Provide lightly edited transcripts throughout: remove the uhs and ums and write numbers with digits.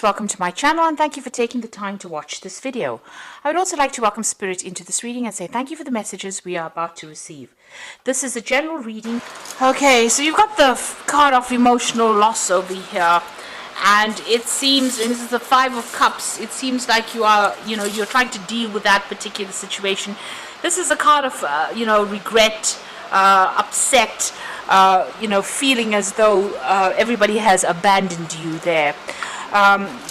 Welcome to my channel and thank you for taking the time to watch this video. I would also like to welcome Spirit into this reading and say thank you for the messages we are about to receive. This is a general reading. Okay, so you've got the card of emotional loss over here, and it seems, and this is the Five of Cups, it seems like you are, you're trying to deal with that particular situation. This is a card of, regret, upset, feeling as though everybody has abandoned you there.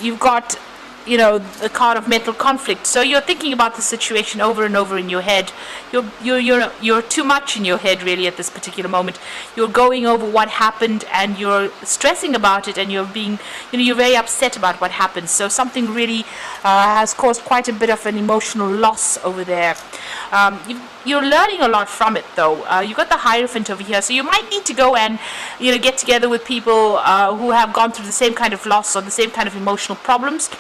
You've got, the card of mental conflict. So you're thinking about the situation over and over in your head. You're too much in your head really at this particular moment. You're going over what happened and you're stressing about it, and you're being, you're very upset about what happened. So something really has caused quite a bit of an emotional loss over there. You're learning a lot from it though. You've got the Hierophant over here, so you might need to go and get together with people who have gone through the same kind of loss or the same kind of emotional problems,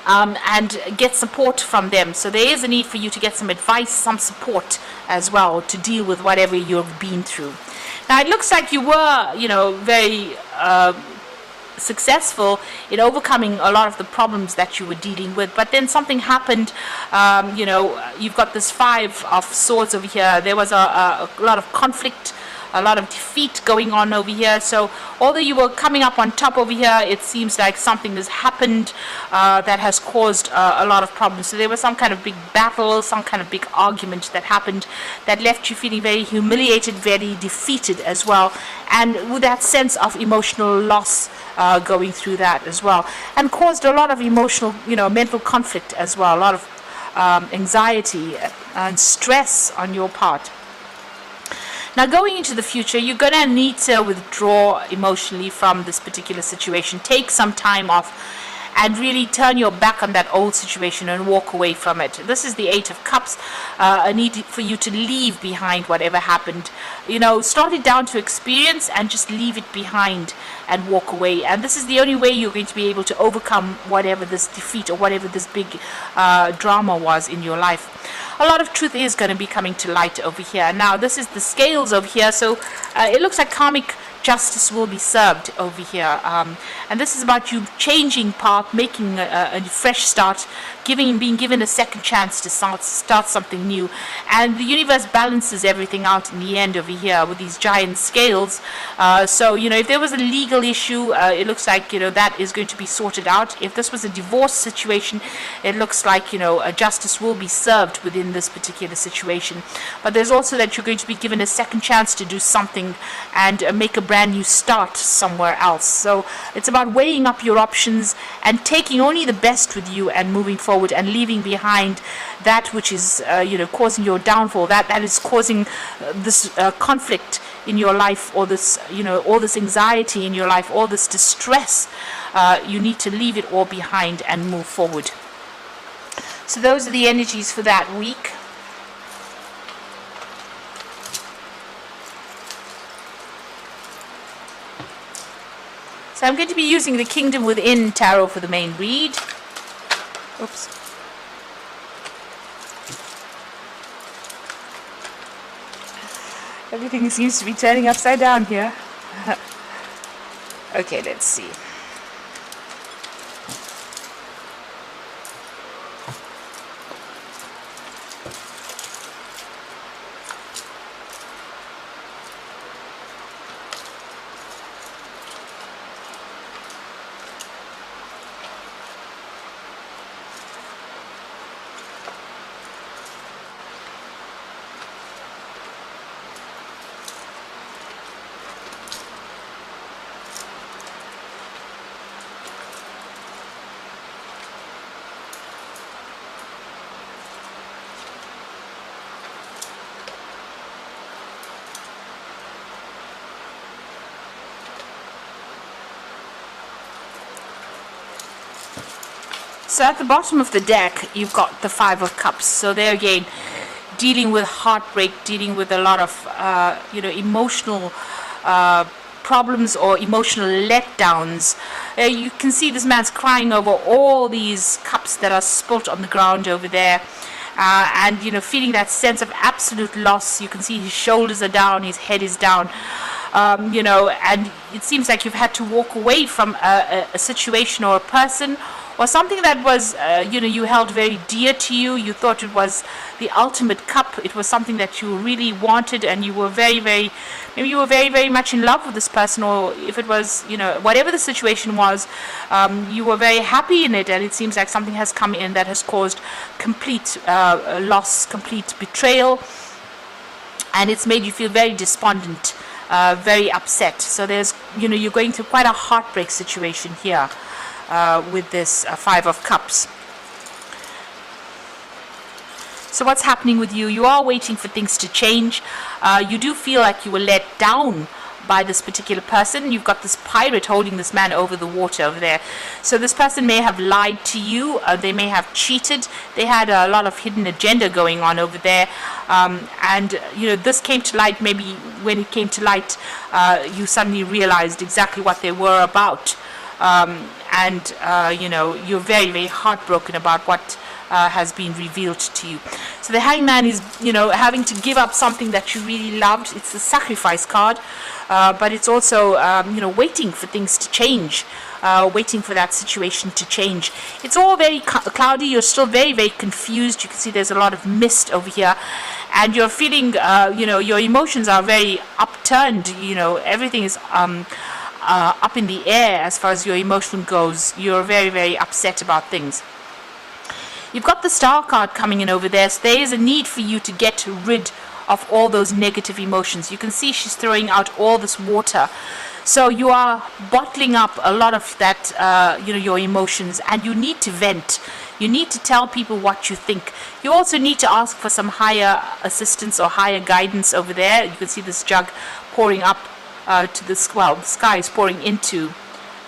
and get support from them. So there is a need for you to get some advice, some support as well to deal with whatever you've been through. Now it looks like you were very successful in overcoming a lot of the problems that you were dealing with, but then something happened. You've got this Five of Swords over here. There was a lot of conflict, a lot of defeat going on over here. So although you were coming up on top over here, it seems like something has happened that has caused a lot of problems. So there was some kind of big battle, some kind of big argument that happened that left you feeling very humiliated, very defeated as well, and with that sense of emotional loss going through that as well, and caused a lot of emotional, mental conflict as well, a lot of anxiety and stress on your part. Now going into the future, you're going to need to withdraw emotionally from this particular situation. Take some time off and really turn your back on that old situation and walk away from it. This is the Eight of Cups, a need for you to leave behind whatever happened. Start it down to experience and just leave it behind and walk away. And this is the only way you're going to be able to overcome whatever this defeat or whatever this big drama was in your life. A lot of truth is going to be coming to light over here. Now this is the Scales over here, so it looks like karmic justice will be served over here, and this is about you changing path, making a fresh start, being given a second chance to start something new. And the universe balances everything out in the end over here with these giant scales. So if there was a legal issue, it looks like that is going to be sorted out. If this was a divorce situation, it looks like a justice will be served within this particular situation. But there's also that you're going to be given a second chance to do something and make a brand new start somewhere else. So it's about weighing up your options and taking only the best with you and moving forward, and leaving behind that which is causing your downfall, that is causing this conflict in your life, or this all this anxiety in your life, all this distress. You need to leave it all behind and move forward. So those are the energies for that week. So I'm going to be using the Kingdom Within Tarot for the main read. Oops. Everything seems to be turning upside down here. Okay, let's see. So at the bottom of the deck, you've got the Five of Cups. So there again, dealing with heartbreak, dealing with a lot of, emotional problems or emotional letdowns. You can see this man's crying over all these cups that are spilt on the ground over there. And feeling that sense of absolute loss. You can see his shoulders are down, his head is down. and it seems like you've had to walk away from a situation or a person or something that was, you held very dear to you. You thought it was the ultimate cup. It was something that you really wanted, and you were maybe you were very, very much in love with this person, or if it was, whatever the situation was, you were very happy in it, and it seems like something has come in that has caused complete loss, complete betrayal, and it's made you feel very despondent, very upset. So there's, you're going through quite a heartbreak situation here. With this Five of Cups. So what's happening with you? You are waiting for things to change. You do feel like you were let down by this particular person. You've got this pirate holding this man over the water over there. So this person may have lied to you. They may have cheated. They had a lot of hidden agenda going on over there. And this came to light. Maybe when it came to light, you suddenly realized exactly what they were about. You're very, very heartbroken about what has been revealed to you. So the Hangman is, having to give up something that you really loved. It's the sacrifice card, but it's also, waiting for things to change, waiting for that situation to change. It's all very cloudy. You're still very, very confused. You can see there's a lot of mist over here, and you're feeling, your emotions are very upturned. Everything is up in the air as far as your emotion goes. You're very, very upset about things. You've got the Star card coming in over there, so there is a need for you to get rid of all those negative emotions. You can see she's throwing out all this water. So you are bottling up a lot of that, your emotions, and you need to vent. You need to tell people what you think. You also need to ask for some higher assistance or higher guidance over there. You can see this jug pouring up to the sky is pouring into,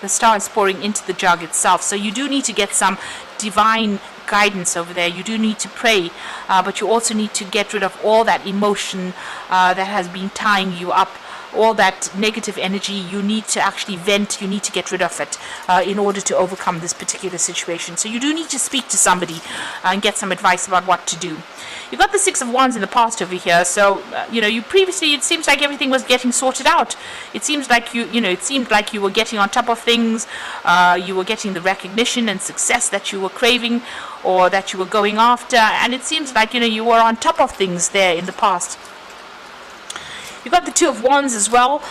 the star is pouring into the jug itself. So you do need to get some divine guidance over there. You do need to pray, but you also need to get rid of all that emotion that has been tying you up. All that negative energy, you need to actually vent, you need to get rid of it in order to overcome this particular situation. So you do need to speak to somebody and get some advice about what to do. You've got the Six of Wands in the past over here, so you previously, it seems like everything was getting sorted out. It seems like it seemed like you were getting on top of things. You were getting the recognition and success that you were craving or that you were going after, and it seems like you were on top of things there in the past. You've got the Two of Wands as well.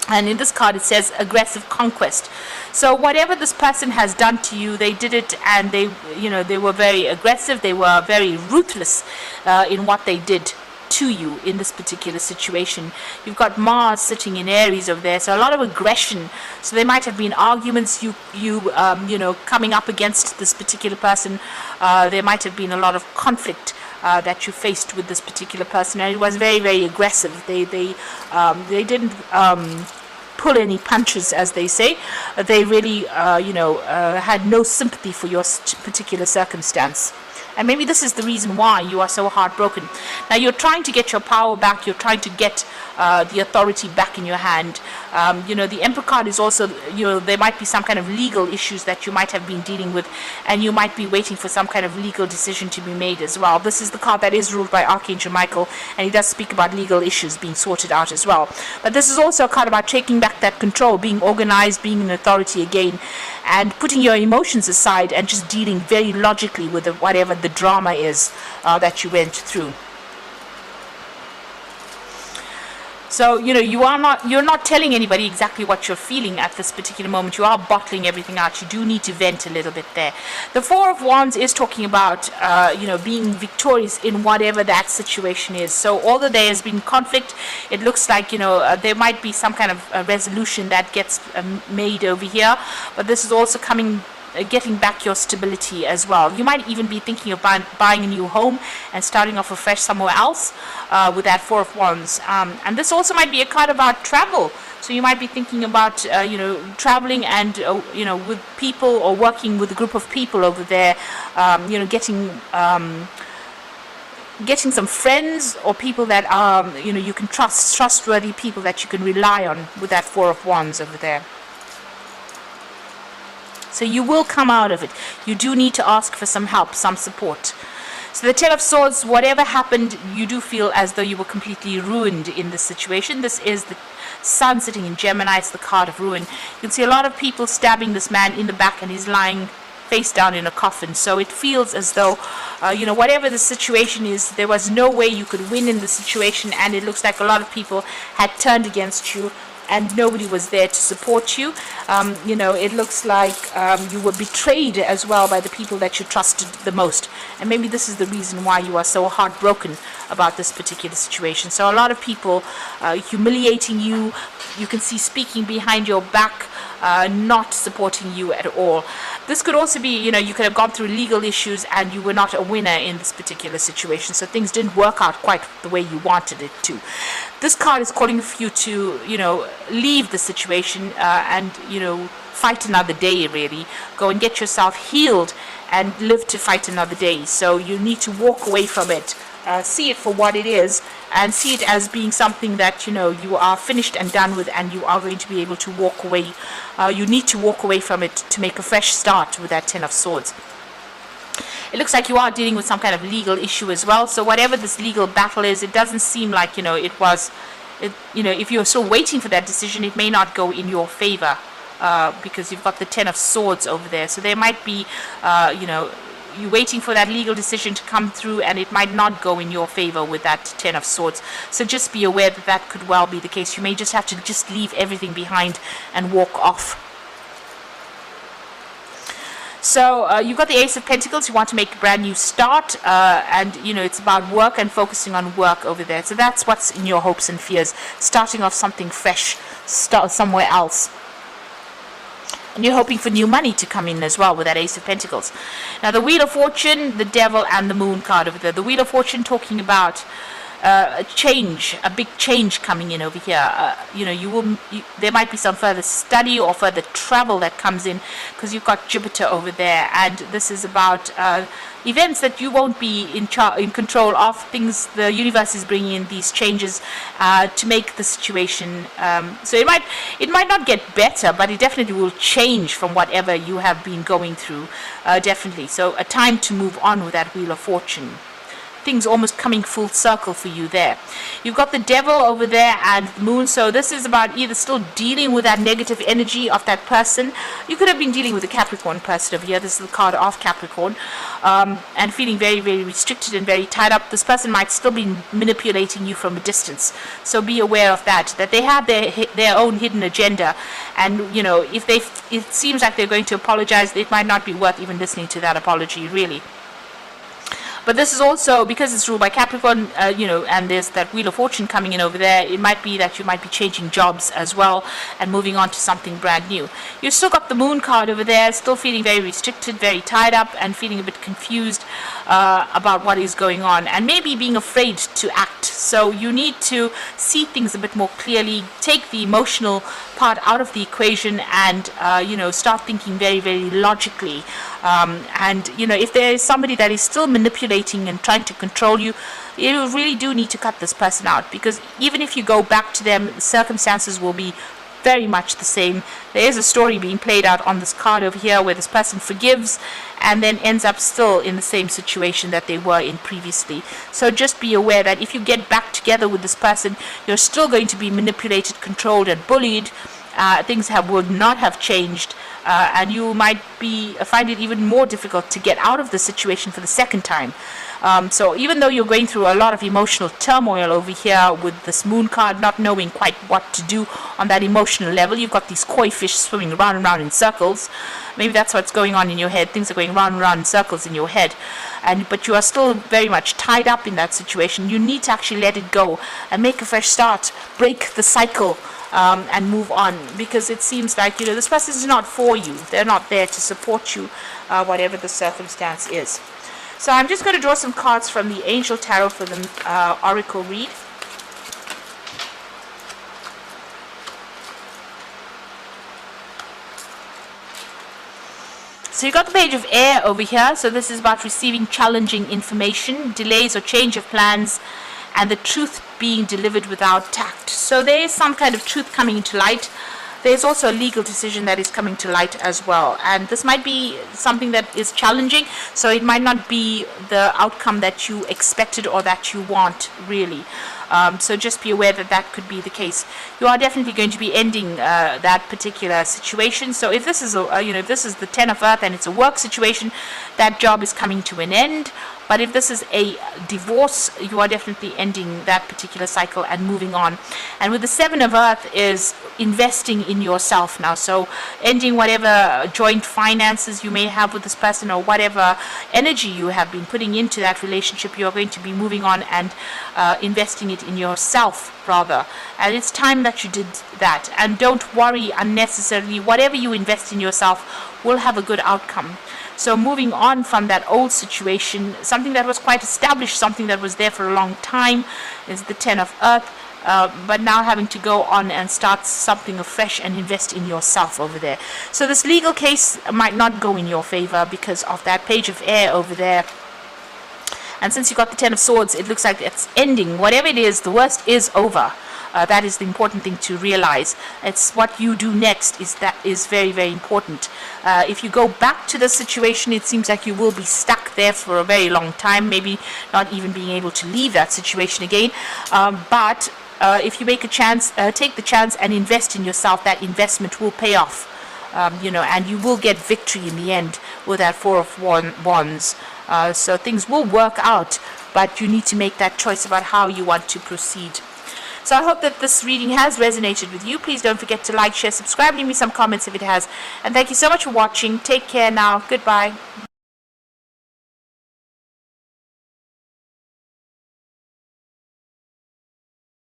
And in this card it says aggressive conquest. So whatever this person has done to you, they did it, and they were very aggressive. They were very ruthless in what they did to you in this particular situation. You've got Mars sitting in Aries over there, so a lot of aggression. So there might have been arguments, you coming up against this particular person. There might have been a lot of conflict that you faced with this particular person, and it was very, very aggressive. They didn't pull any punches, as they say. They really had no sympathy for your particular circumstance. And maybe this is the reason why you are so heartbroken. Now you're trying to get your power back. You're trying to get the authority back in your hand. The Emperor card is also, there might be some kind of legal issues that you might have been dealing with, and you might be waiting for some kind of legal decision to be made as well. This is the card that is ruled by Archangel Michael, and he does speak about legal issues being sorted out as well. But this is also a card about taking back that control, being organized, being an authority again, and putting your emotions aside and just dealing very logically with whatever the drama is that you went through. So you're not telling anybody exactly what you're feeling at this particular moment. You are bottling everything out. You do need to vent a little bit there. The Four of Wands is talking about being victorious in whatever that situation is. So although there has been conflict, it looks like there might be some kind of a resolution that gets made over here. But this is also getting back your stability as well. You might even be thinking of buying a new home and starting off afresh somewhere else with that Four of Wands. And this also might be a card about travel. So you might be thinking about traveling and with people, or working with a group of people over there. Getting some friends or people that are you can trustworthy people that you can rely on with that Four of Wands over there. So you will come out of it. You do need to ask for some help, some support. So the Ten of Swords, whatever happened, you do feel as though you were completely ruined in this situation. This is the Sun sitting in Gemini. It's the card of ruin. You can see a lot of people stabbing this man in the back, and he's lying face down in a coffin. So it feels as though, whatever the situation is, there was no way you could win in the situation, and it looks like a lot of people had turned against you, and nobody was there to support you. It looks like you were betrayed as well by the people that you trusted the most. And maybe this is the reason why you are so heartbroken about this particular situation. So a lot of people humiliating you. You can see speaking behind your back, not supporting you at all. This could also be, you could have gone through legal issues and you were not a winner in this particular situation. So things didn't work out quite the way you wanted it to. This card is calling for you to, leave the situation and, fight another day, really. Go and get yourself healed and live to fight another day. So you need to walk away from it. See it for what it is, and see it as being something that you are finished and done with, and you are going to be able to walk away. You need to walk away from it to make a fresh start with that Ten of Swords. It looks like you are dealing with some kind of legal issue as well. So whatever this legal battle is, it doesn't seem like it was. If you're still waiting for that decision, it may not go in your favor because you've got the Ten of Swords over there. So there might be, you're waiting for that legal decision to come through, and it might not go in your favor with that Ten of Swords. So just be aware that that could well be the case. You may just have to just leave everything behind and walk off. So you've got the Ace of Pentacles. You want to make a brand new start, and it's about work and focusing on work over there. So that's what's in your hopes and fears, starting off something fresh, start somewhere else. And you're hoping for new money to come in as well with that Ace of Pentacles. Now the Wheel of Fortune, the Devil, and the Moon card over there. The Wheel of Fortune talking about a change, a big change coming in over here. There might be some further study or further travel that comes in, because you've got Jupiter over there, and this is about events that you won't be in control of. Things the universe is bringing in these changes to make the situation. So it might not get better, but it definitely will change from whatever you have been going through. Definitely. So a time to move on with that Wheel of Fortune. Things almost coming full circle for you there. You've got the Devil over there and the Moon. So this is about either still dealing with that negative energy of that person. You could have been dealing with a Capricorn person over here. This is the card of Capricorn. And feeling very, very restricted and very tied up. This person might still be manipulating you from a distance. So be aware of that they have their own hidden agenda. And, if it seems like they're going to apologize, it might not be worth even listening to that apology, really. But this is also, because it's ruled by Capricorn, and there's that Wheel of Fortune coming in over there, it might be that you might be changing jobs as well and moving on to something brand new. You've still got the Moon card over there, still feeling very restricted, very tied up, and feeling a bit confused about what is going on, and maybe being afraid to act. So you need to see things a bit more clearly, take the emotional part out of the equation, and start thinking very, very logically. If there is somebody that is still manipulating and trying to control you, you really do need to cut this person out, because even if you go back to them, the circumstances will be very much the same. There is a story being played out on this card over here where this person forgives and then ends up still in the same situation that they were in previously. So just be aware that if you get back together with this person, you're still going to be manipulated, controlled, and bullied. Things would not have changed, and you might find it even more difficult to get out of the situation for the second time. So even though you're going through a lot of emotional turmoil over here with this Moon card, not knowing quite what to do on that emotional level, you've got these koi fish swimming round and round in circles. Maybe that's what's going on in your head. Things are going round and round in circles in your head, but you are still very much tied up in that situation. You need to actually let it go and make a fresh start, break the cycle. And move on, because it seems like this person is not for you. They're not there to support you, whatever the circumstance is. So I'm just going to draw some cards from the Angel Tarot for the Oracle read. So you got the Page of Air over here. So this is about receiving challenging information, delays or change of plans, and the truth being delivered without tact. So there is some kind of truth coming into light. there's also a legal decision that is coming to light as well, and this might be something that is challenging, so it might not be the outcome that you expected or that you want, really. So just be aware that that could be the case. You are definitely going to be ending that particular situation. So if this is if this is the Ten of Earth and it's a work situation, that job is coming to an end. But if this is a divorce, you are definitely ending that particular cycle and moving on. And with the Seven of Earth is investing in yourself now. So ending whatever joint finances you may have with this person, or whatever energy you have been putting into that relationship, you are going to be moving on and investing it in yourself, rather. And it's time that you did that. And don't worry unnecessarily. Whatever you invest in yourself will have a good outcome. So moving on from that old situation, something that was quite established, something that was there for a long time, is the Ten of Earth. But now having to go on and start something afresh and invest in yourself over there. So this legal case might not go in your favor because of that Page of Air over there. And since you got the Ten of Swords, it looks like it's ending. Whatever it is, the worst is over. That is the important thing to realize. It's what you do next that is very, very important. If you go back to the situation, it seems like you will be stuck there for a very long time, maybe not even being able to leave that situation again. But if you make a chance, take the chance and invest in yourself, that investment will pay off. And you will get victory in the end with that Four of Wands. So things will work out, but you need to make that choice about how you want to proceed. So I hope that this reading has resonated with you. Please don't forget to like, share, subscribe, leave me some comments if it has. And thank you so much for watching. Take care now. Goodbye.